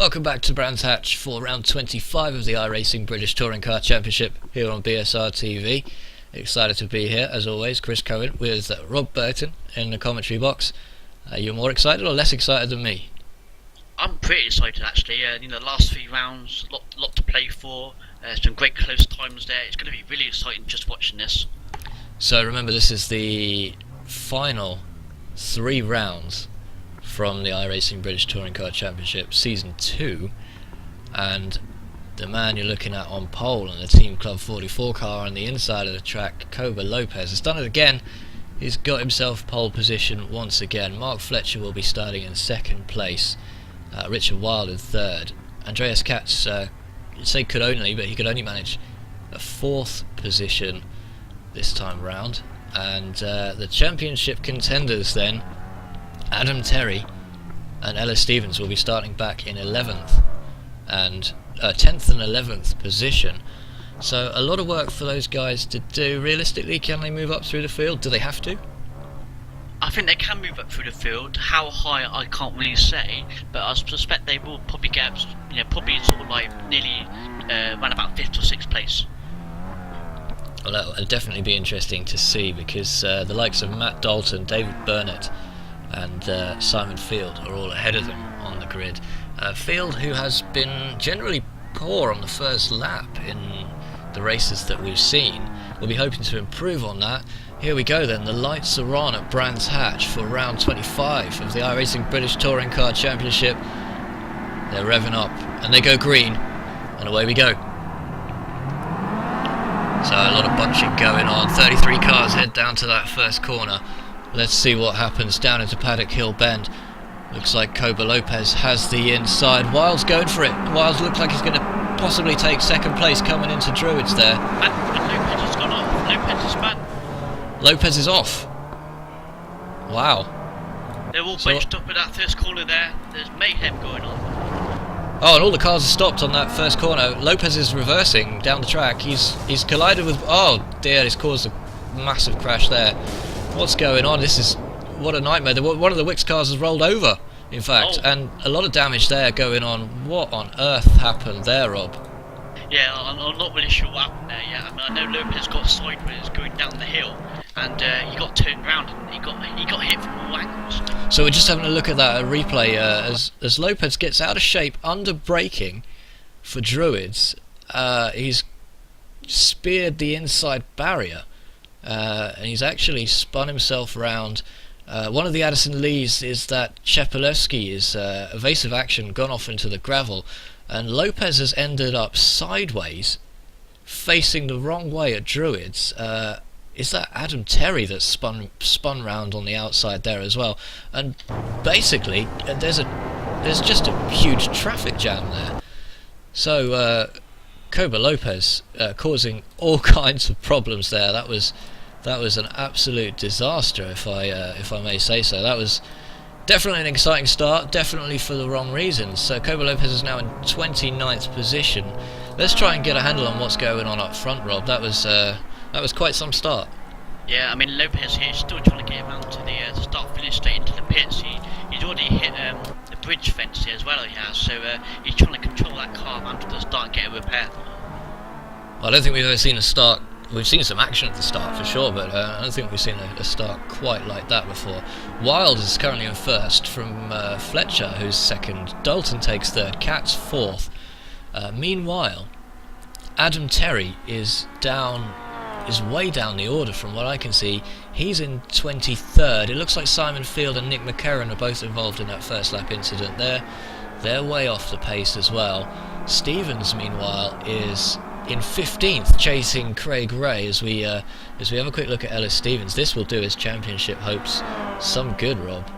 Welcome back to Brands Hatch for round 25 of the iRacing British Touring Car Championship here on BSR TV. Excited to be here, as always, Chris Cohen with Rob Burton in the commentary box. You're more excited or less excited than me? I'm pretty excited actually. The last few rounds, lot to play for. Some great close times there. It's going to be really exciting just watching this. So remember, this is the final 3 rounds from the iRacing British Touring Car Championship Season 2, and the man you're looking at on pole on the Team Club 44 car on the inside of the track, Koba Lopez, has done it again. He's got himself pole position once again. Mark Fletcher will be starting in 2nd place, Richard Wilde in 3rd. Andreas Katz, you'd say could only, but he could only manage a 4th position this time round. And the championship contenders then, Adam Terry and Ella Stevens, will be starting back in 11th and 10th and 11th position. So a lot of work for those guys to do. Realistically, can they move up through the field? Do they have to? I think they can move up through the field. How high I can't really say, but I suspect they will probably get, probably sort of like nearly around about 5th or 6th place. Well, that will definitely be interesting to see, because the likes of Matt Dalton, David Burnett and Simon Field are all ahead of them on the grid. Field, who has been generally poor on the first lap in the races that we've seen, will be hoping to improve on that. Here we go then, the lights are on at Brands Hatch for round 25 of the iRacing British Touring Car Championship. They're revving up and they go green, and away we go. So a lot of bunching going on. 33 cars head down to that first corner. Let's see what happens down into Paddock Hill Bend. Looks like Koba Lopez has the inside. Wilde's going for it. Wilde looks like he's going to possibly take 2nd place coming into Druids there. And Lopez has gone off. Lopez is spun. Lopez is off. Wow. They're all bunched up at that first corner there. There's mayhem going on. Oh, and all the cars are stopped on that first corner. Lopez is reversing down the track. He's collided with... Oh dear, he's caused a massive crash there. What's going on? This is... What a nightmare. One of the Wix cars has rolled over, in fact, and a lot of damage there going on. What on earth happened there, Rob? Yeah, I'm not really sure what happened there yet. I know Lopez got sideways going down the hill, and he got turned around and he got hit from all angles. So we're just having a look at that replay as Lopez gets out of shape under braking for Druids. He's speared the inside barrier, and he's actually spun himself around. One of the Addison Lees is that Shepelewski is evasive action, gone off into the gravel, and Lopez has ended up sideways, facing the wrong way at Druids. Is that Adam Terry that's spun round on the outside there as well? And basically, there's just a huge traffic jam there. So Koba Lopez causing all kinds of problems there. That was an absolute disaster, if I may say so. That was definitely an exciting start, definitely for the wrong reasons. So Koba Lopez is now in 29th position. Let's try and get a handle on what's going on up front, Rob. That was quite some start. Yeah, I mean Lopez here is still trying to get around to the start-finish straight into the pits. He's already hit the bridge fence here as well. He has, so he's trying to control that car around to the start and get a repair. I don't think we've ever seen a start. We've seen some action at the start for sure, but I don't think we've seen a start quite like that before. Wilde is currently in 1st from Fletcher, who's 2nd. Dalton takes 3rd. Katz 4th. Meanwhile, Adam Terry is way down the order from what I can see. He's in 23rd. It looks like Simon Field and Nick McCarron are both involved in that first lap incident there. They're way off the pace as well. Stevens, meanwhile, is in 15th, chasing Craig Ray as we have a quick look at Ellis Stevens. This will do his championship hopes some good, Rob.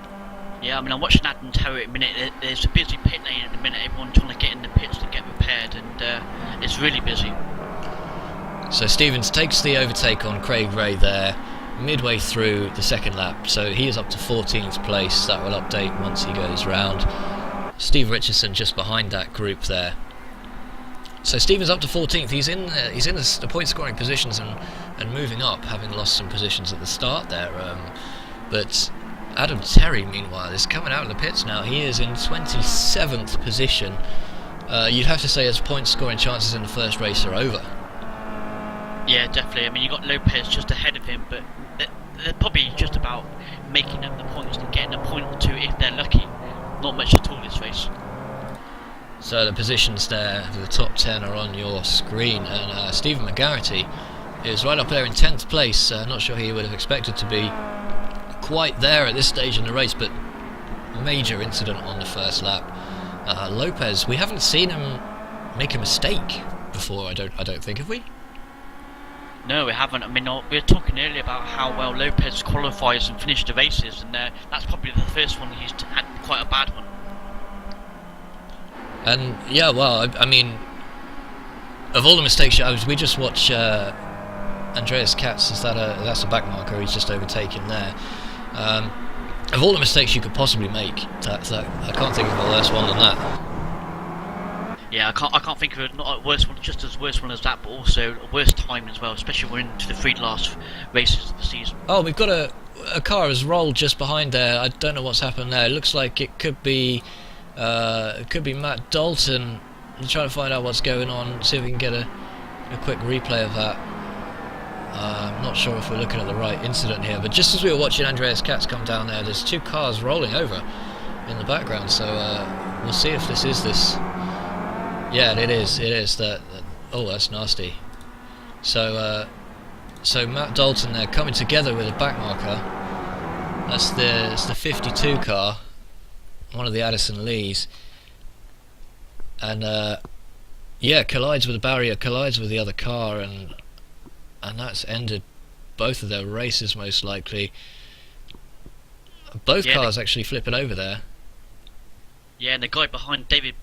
Yeah, I mean, I'm watching Adam Terry at the minute. There's a busy pit lane at the minute. Everyone trying to get in the pits to get repaired, and it's really busy. So Stevens takes the overtake on Craig Ray there, midway through the 2nd lap. So he is up to 14th place. That will update once he goes round. Steve Richardson just behind that group there. So Stevens up to 14th. He's in the point scoring positions and moving up, having lost some positions at the start there. But Adam Terry, meanwhile, is coming out of the pits now. He is in 27th position. You'd have to say his point scoring chances in the first race are over. Yeah, definitely. I mean, you got Lopez just ahead of him, but they're probably just about making up the points and getting a point or two if they're lucky. Not much at all this race. So the positions there, the top 10 are on your screen, and Stephen McGarity is right up there in 10th place. Not sure he would have expected to be quite there at this stage in the race, but major incident on the first lap. Lopez, we haven't seen him make a mistake before, I don't think, have we? No, we haven't. I mean, we were talking earlier about how well Lopez qualifies and finished the races, and that's probably the first one he's had quite a bad one. And yeah, well, I mean, of all the mistakes, we just watch Andreas Katz. That's a back marker. He's just overtaken there. Of all the mistakes you could possibly make, I can't think of a worse one than that. Yeah, I can't think of not a worse one, just as worse one as that, but also a worse time as well. Especially when we're into the 3 last races of the season. Oh, we've got a car has rolled just behind there. I don't know what's happened there. It looks like it could be Matt Dalton. I'm trying to find out what's going on. See if we can get a quick replay of that. I'm not sure if we're looking at the right incident here, but just as we were watching Andreas Katz come down there, there's 2 cars rolling over in the background. So we'll see if this is this. Yeah, it is. It is that. Oh, that's nasty. So Matt Dalton there coming together with a back marker. It's the 52 car, one of the Addison Lees, and collides with the barrier, collides with the other car, and that's ended both of their races most likely. Both cars actually flipping over there. Yeah, and the guy behind David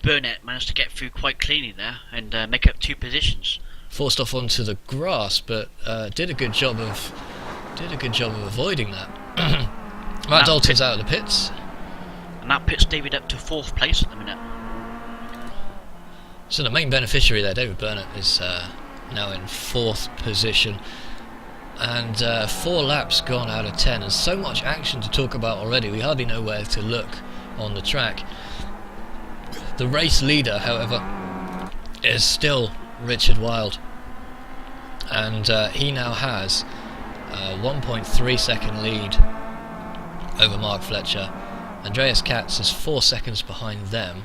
Burnett managed to get through quite cleanly there and make up 2 positions. Forced off onto the grass, but did a good job of avoiding that. Matt Dalton's out of the pits, and that puts David up to 4th place at the minute. So the main beneficiary there, David Burnett, is now in 4th position, and 4 laps gone out of 10, and so much action to talk about already. We hardly know where to look on the track. The race leader, however, is still Richard Wilde, and he now has a 1.3 second lead over Mark Fletcher. Andreas Katz is 4 seconds behind them,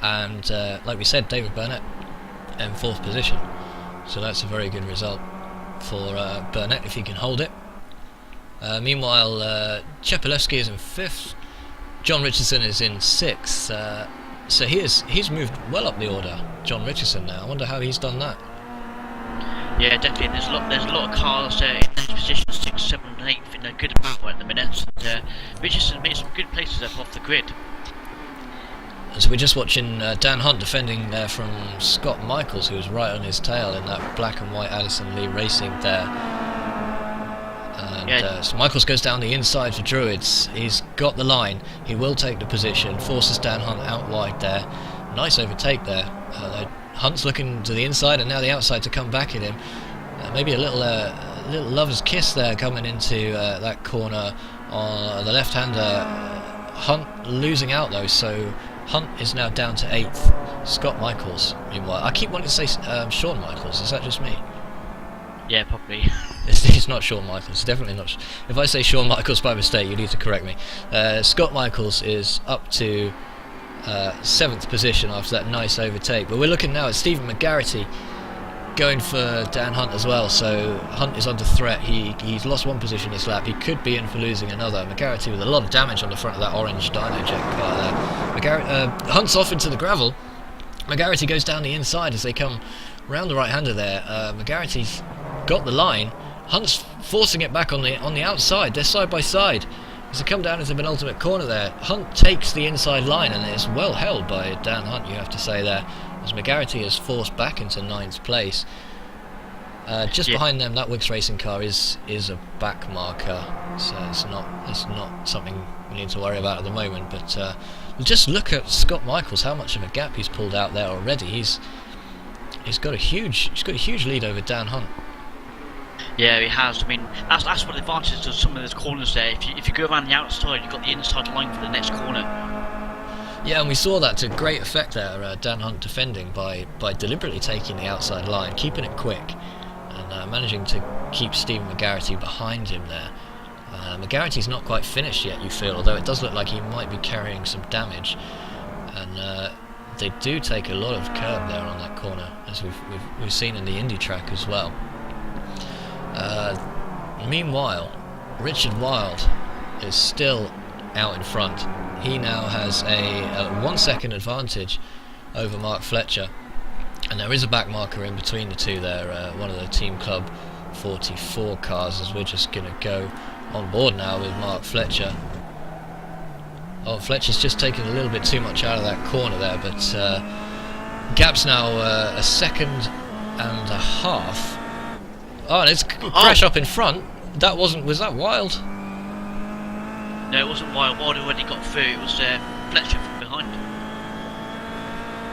and like we said, David Burnett in 4th position, so that's a very good result for Burnett if he can hold it. Meanwhile, Chepelewski is in 5th, John Richardson is in 6th, so he's moved well up the order, John Richardson now. I wonder how he's done that. Yeah, definitely. There's a lot of cars in those positions, 6, 7, and 8 in a good power at the minute. Richardson made some good places up off the grid. So we're just watching Dan Hunt defending there from Scott Michaels, who was right on his tail in that black and white Addison Lee Racing there. And so Michaels goes down the inside for Druids. He's got the line. He will take the position. Forces Dan Hunt out wide there. Nice overtake there. Hunt's looking to the inside and now the outside to come back at him. Maybe a little lover's kiss there coming into that corner on the left-hander. Hunt losing out though, so Hunt is now down to 8th. Scott Michaels, meanwhile. I keep wanting to say Shawn Michaels. Is that just me? Yeah, probably. It's not Shawn Michaels. It's definitely not. If I say Shawn Michaels by mistake, you need to correct me. Scott Michaels is up to 7th position after that nice overtake. But we're looking now at Stephen McGarity going for Dan Hunt as well. So Hunt is under threat. He's lost 1 position this lap. He could be in for losing another. McGarity with a lot of damage on the front of that orange dyno jet car there. Hunt's off into the gravel. McGarity goes down the inside as they come round the right-hander there. McGarity's got the line. Hunt's forcing it back on the outside. They're side by side. As they come down into the penultimate corner there, Hunt takes the inside line and it's well held by Dan Hunt, you have to say there, as McGarity is forced back into 9th place. Just behind them, that Wicks Racing car is a back marker, so it's not something we need to worry about at the moment. But just look at Scott Michaels, how much of a gap he's pulled out there already. He's got a huge lead over Dan Hunt. Yeah, he has. I mean, that's one of the advantages of some of those corners there. If you go around the outside, you've got the inside line for the next corner. Yeah, and we saw that to great effect there. Dan Hunt defending by deliberately taking the outside line, keeping it quick, and managing to keep Stephen McGarity behind him there. McGarity's not quite finished yet, you feel, although it does look like he might be carrying some damage. And they do take a lot of curb there on that corner, as we've seen in the Indy track as well. Meanwhile, Richard Wilde is still out in front. He now has a 1 second advantage over Mark Fletcher, and there is a back marker in between the two there, one of the Team Club 44 cars, as we're just going to go on board now with Mark Fletcher. Oh, Fletcher's just taken a little bit too much out of that corner there, but gap's now a second and a half. Oh, and it's crash up in front. Was that Wild? No, it wasn't Wild. Wild already got through. It was Fletcher from behind.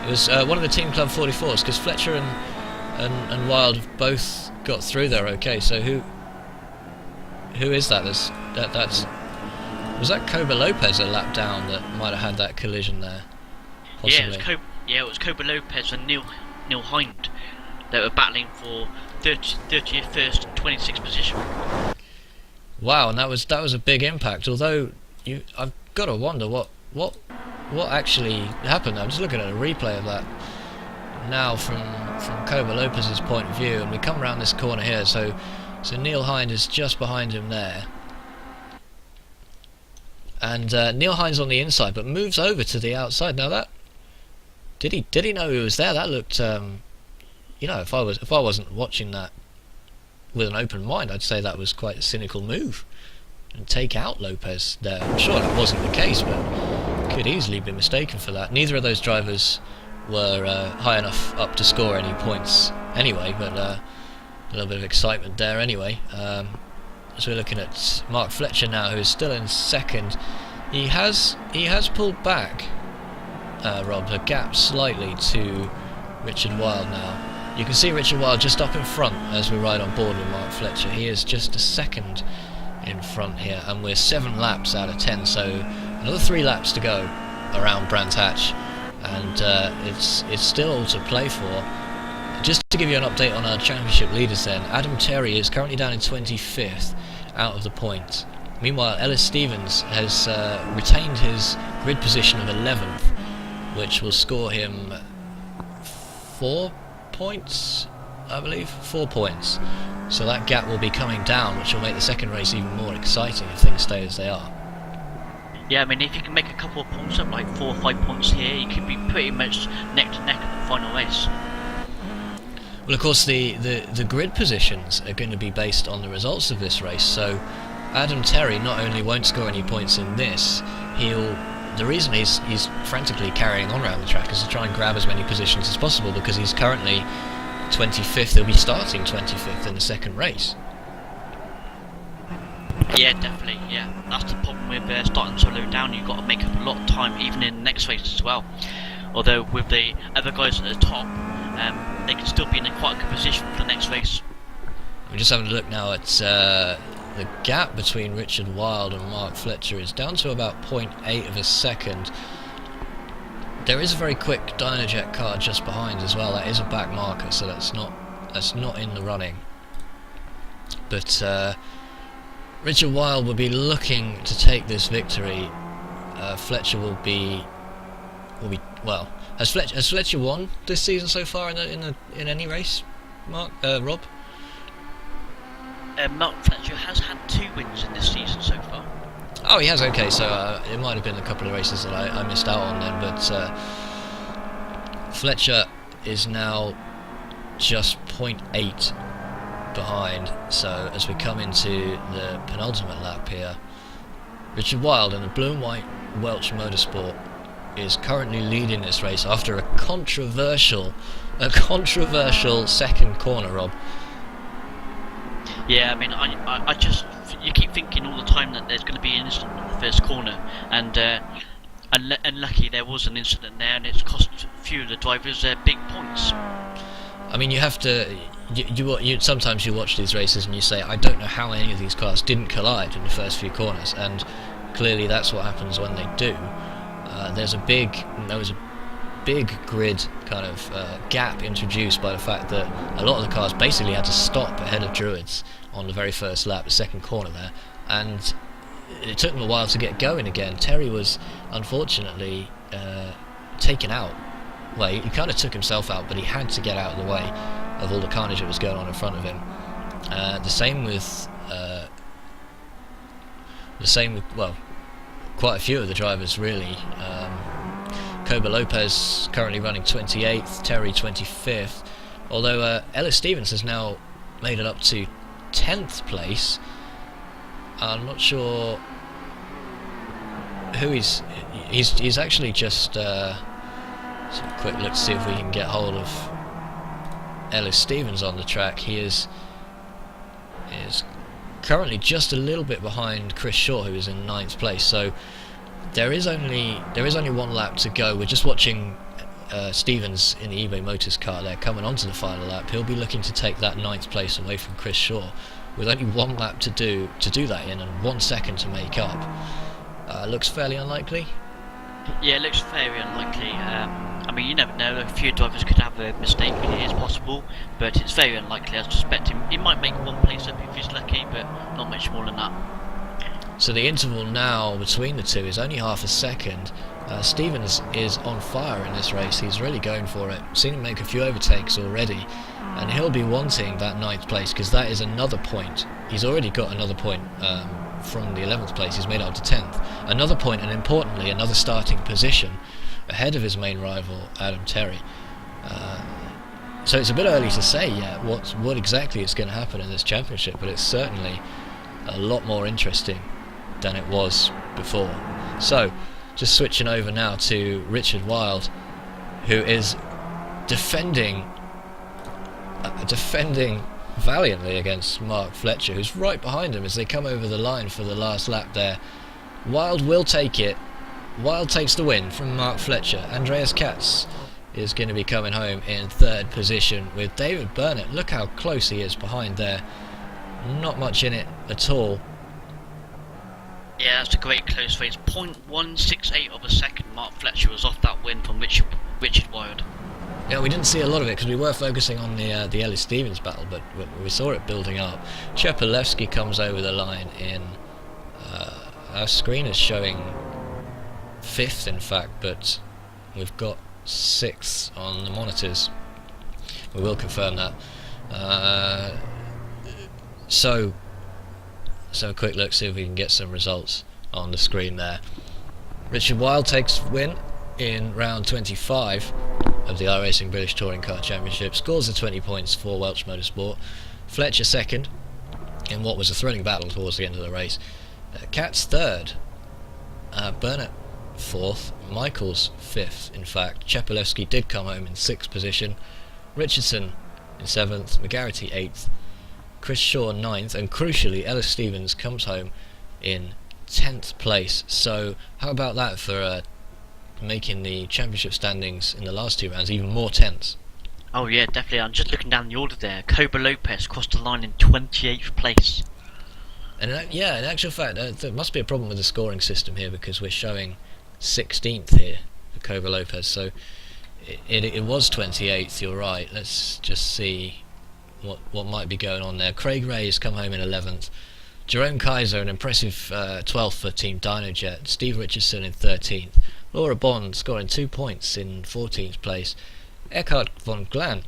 It was one of the Team Club 44s, because Fletcher and Wild have both got through there okay. So who is that? That's was that Koba Lopez a lap down that might have had that collision there? Possibly. It was Koba Lopez and Neil Hind that were battling for 30th, 1st and 26th position. Wow, and that was a big impact. Although I've got to wonder what actually happened. I'm just looking at a replay of that now from Koba Lopez's point of view, and we come around this corner here. So Neil Hind is just behind him there, and Neil Hind's on the inside, but moves over to the outside. Now that did he know he was there? That looked, if I wasn't watching that with an open mind, I'd say that was quite a cynical move and take out Lopez there. I'm sure that wasn't the case, but could easily be mistaken for that. Neither of those drivers were high enough up to score any points anyway, but a little bit of excitement there anyway. So we're looking at Mark Fletcher now, who is still in second. He has pulled back, Rob, the gap slightly to Richard Wilde now. You can see Richard Wilde just up in front as we ride on board with Mark Fletcher. He is just a second in front here, and we're 7 laps out of 10, so another 3 laps to go around Brands Hatch, and it's still all to play for. Just to give you an update on our championship leaders then, Adam Terry is currently down in 25th out of the points. Meanwhile, Ellis Stevens has retained his grid position of 11th, which will score him 4 points, I believe. 4 points. So that gap will be coming down, which will make the second race even more exciting if things stay as they are. Yeah, I mean, if you can make a couple of points up, like 4 or 5 points here, you could be pretty much neck to neck at the final race. Well, of course, the grid positions are going to be based on the results of this race, so Adam Terry not only won't score any points in this, the reason he's frantically carrying on around the track is to try and grab as many positions as possible, because he's currently 25th. He'll be starting 25th in the second race. Yeah, definitely. Yeah, that's the problem with starting so low down. You've got to make up a lot of time, even in the next race as well. Although with the other guys at the top, they can still be in a quite good position for the next race. We're just having a look now at the gap between Richard Wilde and Mark Fletcher is down to about 0.8 of a second. There is a very quick Dynajet car just behind as well. That is a back marker, so that's not in the running. But Richard Wilde will be looking to take this victory. Fletcher will be well. Has Fletcher won this season so far in any race, Rob? Mark Fletcher has had 2 wins in this season so far. Oh, he has. Okay, so it might have been a couple of races that I missed out on then, but Fletcher is now just 0.8 behind. So as we come into the penultimate lap here, Richard Wilde in the blue and white Welch Motorsport is currently leading this race after a controversial second corner, Rob. Yeah, I mean, I just, you keep thinking all the time that there's going to be an incident on the first corner, and lucky there was an incident there, and it's cost a few of the drivers big points. I mean, you have to sometimes you watch these races and you say, I don't know how any of these cars didn't collide in the first few corners, and clearly that's what happens when they do. There was a big grid kind of gap introduced by the fact that a lot of the cars basically had to stop ahead of Druids on the very first lap, the second corner there, and it took them a while to get going again. Terry was unfortunately taken out. Well, he kind of took himself out, but he had to get out of the way of all the carnage that was going on in front of him. The same with well, quite a few of the drivers really. Koba Lopez currently running 28th, Terry 25th, although Ellis Stevens has now made it up to 10th place. I'm not sure who he's actually just so a quick look to see if we can get hold of Ellis Stevens on the track. He is currently just a little bit behind Chris Shaw, who is in 9th place, so there is only one lap to go. We're just watching Stevens in the eBay Motors car there coming onto the final lap. He'll be looking to take that 9th place away from Chris Shaw with only one lap to do that in and 1 second to make up. Looks fairly unlikely. Yeah, it looks very unlikely. I mean, you never know. A few drivers could have a mistake. It is possible, but it's very unlikely. I suspect he might make one place up if he's lucky, but not much more than that. So the interval now between the two is only half a second. Stevens is on fire in this race. He's really going for it. Seen him make a few overtakes already, and he'll be wanting that 9th place because that is another point. He's already got another point from the 11th place. He's made it up to 10th. Another point, and importantly, another starting position ahead of his main rival, Adam Terry. So it's a bit early to say yet what exactly is going to happen in this championship, but it's certainly a lot more interesting than it was before. So, just switching over now to Richard Wilde, who is defending valiantly against Mark Fletcher, who's right behind him as they come over the line for the last lap there. Wilde will take it. Wilde takes the win from Mark Fletcher. Andreas Katz is going to be coming home in 3rd position with David Burnett. Look how close he is behind there. Not much in it at all. Yeah, that's a great close race. 0.168 of a second. Mark Fletcher was off that win from Richard Wilde. Yeah, we didn't see a lot of it because we were focusing on the Ellis Stevens battle, but we saw it building up. Chepalewski comes over the line in our screen is showing 5th, in fact, but we've got 6th on the monitors. We will confirm that. So let's have a quick look, see if we can get some results on the screen there. Richard Wilde takes win in round 25 of the iRacing British Touring Car Championship, scores the 20 points for Welch Motorsport. Fletcher 2nd in what was a thrilling battle towards the end of the race. Katz 3rd, Burnett 4th, Michaels 5th in fact. Chepalewski did come home in 6th position, Richardson in 7th, McGarity 8th, Chris Shaw 9th, and crucially Ellis Stevens comes home in 10th place. So how about that for making the championship standings in the last 2 rounds even more tense? Oh yeah, definitely. I'm just looking down the order there. Koba Lopez crossed the line in 28th place. And in actual fact, there must be a problem with the scoring system here because we're showing 16th here for Koba Lopez. So it was 28th, you're right. Let's just see what might be going on there. Craig Ray has come home in 11th. Jerome Kaiser, an impressive 12th for Team Dynojet. Steve Richardson in 13th. Laura Bond scoring 2 points in 14th place. Eckhard von Glan,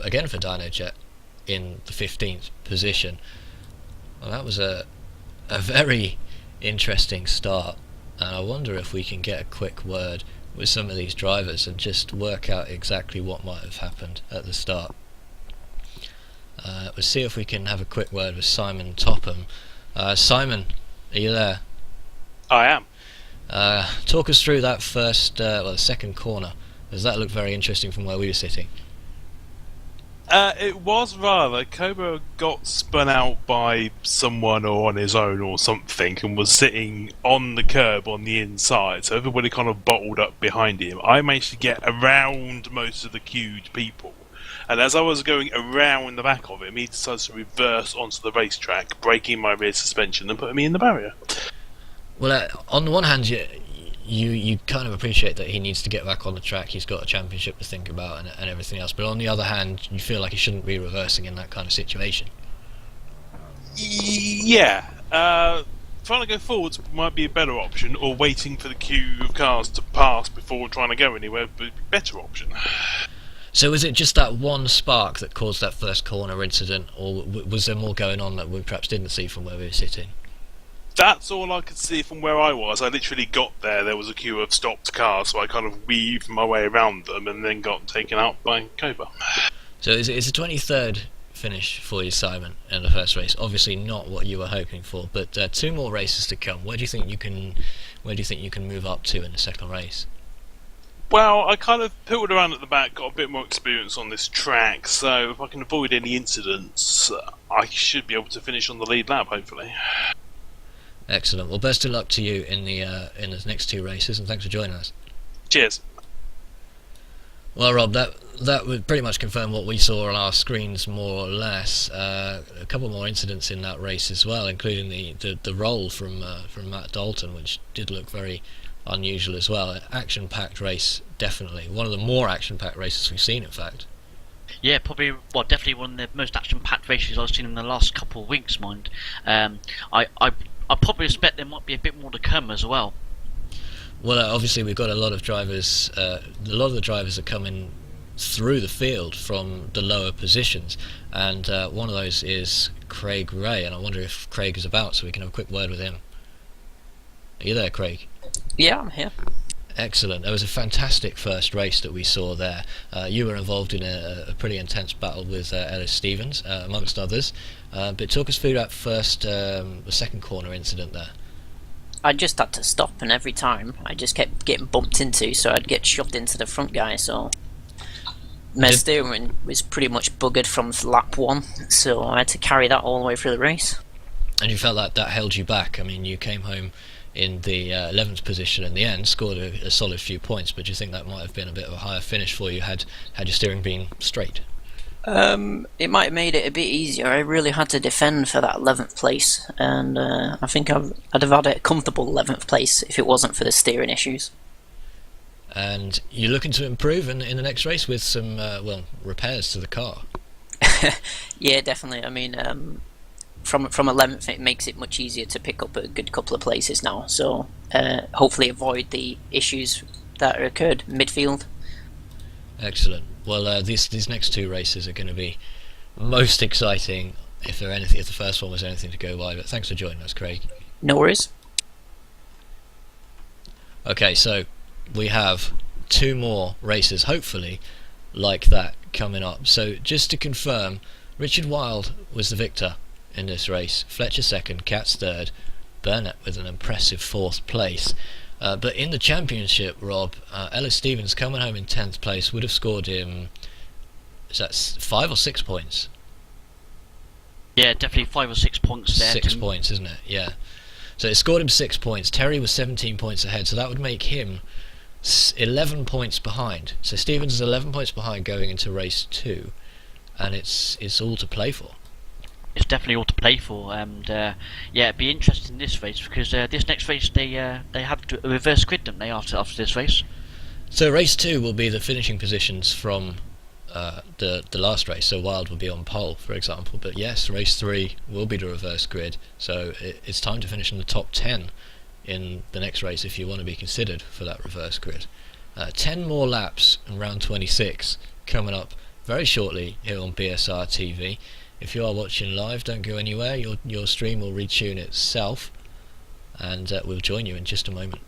again for Dynojet, in the 15th position. Well, that was a very interesting start, and I wonder if we can get a quick word with some of these drivers and just work out exactly what might have happened at the start. We'll see if we can have a quick word with Simon Topham. Simon, are you there? I am. Talk us through that the second corner. Does that look very interesting from where we were sitting? It was rather. Koba got spun out by someone or on his own or something and was sitting on the curb on the inside, so everybody kind of bottled up behind him. I managed to get around most of the queued people And as I was going around the back of him, he decides to reverse onto the racetrack, breaking my rear suspension and putting me in the barrier. Well, on the one hand, you kind of appreciate that he needs to get back on the track. He's got a championship to think about and everything else. But on the other hand, you feel like he shouldn't be reversing in that kind of situation. Yeah. Trying to go forwards might be a better option, or waiting for the queue of cars to pass before trying to go anywhere would be a better option. So is it just that one spark that caused that first corner incident, or was there more going on that we perhaps didn't see from where we were sitting? That's all I could see from where I was. I literally got there was a queue of stopped cars, so I kind of weaved my way around them and then got taken out by Cobra. So it's a 23rd finish for you, Simon, in the first race. Obviously not what you were hoping for, but 2 more races to come. Where do you think you can move up to in the second race? Well, I kind of piddled around at the back, got a bit more experience on this track, so if I can avoid any incidents, I should be able to finish on the lead lap, hopefully. Excellent. Well, best of luck to you in the next 2 races, and thanks for joining us. Cheers. Well, Rob, that would pretty much confirm what we saw on our screens, more or less. A couple more incidents in that race as well, including the roll from Matt Dalton, which did look very unusual as well. Action-packed race, definitely. One of the more action-packed races we've seen, in fact. Yeah, definitely one of the most action-packed races I've seen in the last couple of weeks, mind. I probably expect there might be a bit more to come as well. Well, obviously we've got a lot of drivers. A lot of the drivers are coming through the field from the lower positions, and one of those is Craig Ray. And I wonder if Craig is about, so we can have a quick word with him. Are you there, Craig? Yeah, I'm here. Excellent. There was a fantastic first race that we saw there. You were involved in a pretty intense battle with Ellis Stevens, amongst others. But talk us through that the second corner incident there. I just had to stop, and every time I just kept getting bumped into, so I'd get shoved into the front guy. So my steering was pretty much buggered from lap 1, so I had to carry that all the way through the race. And you felt like that held you back. I mean, you came home in the 11th position in the end, scored a solid few points, but do you think that might have been a bit of a higher finish for you had your steering been straight? It might have made it a bit easier. I really had to defend for that 11th place, and I think I'd have had a comfortable 11th place if it wasn't for the steering issues. And you're looking to improve in the next race with some repairs to the car. Yeah, definitely. I mean, from 11th, it makes it much easier to pick up a good couple of places now. So hopefully avoid the issues that occurred midfield. Excellent. Well, these next 2 races are going to be most exciting, if the first one was anything to go by. But thanks for joining us, Craig. No worries. Okay, so we have 2 more races, hopefully, like that coming up. So just to confirm, Richard Wilde was the victor in this race, Fletcher second, Katz third, Burnett with an impressive 4th place. But in the championship, Rob, Ellis Stevens coming home in 10th place would have scored him, is that 5 or 6 points? Yeah, definitely 5 or 6 points there. 6 points, isn't it? Yeah. So it scored him 6 points. Terry was 17 points ahead, so that would make him 11 points behind. So Stevens is 11 points behind going into race 2, and it's all to play for. It's definitely all to play for, and it'd be interesting this race because this next race they have a reverse grid, don't they, after this race? So race 2 will be the finishing positions from the last race. So Wilde will be on pole, for example. But yes, race 3 will be the reverse grid. So it's time to finish in the top 10 in the next race if you want to be considered for that reverse grid. 10 more laps in round 26 coming up very shortly here on BSR TV. If you are watching live, don't go anywhere. Your stream will retune itself, and we'll join you in just a moment.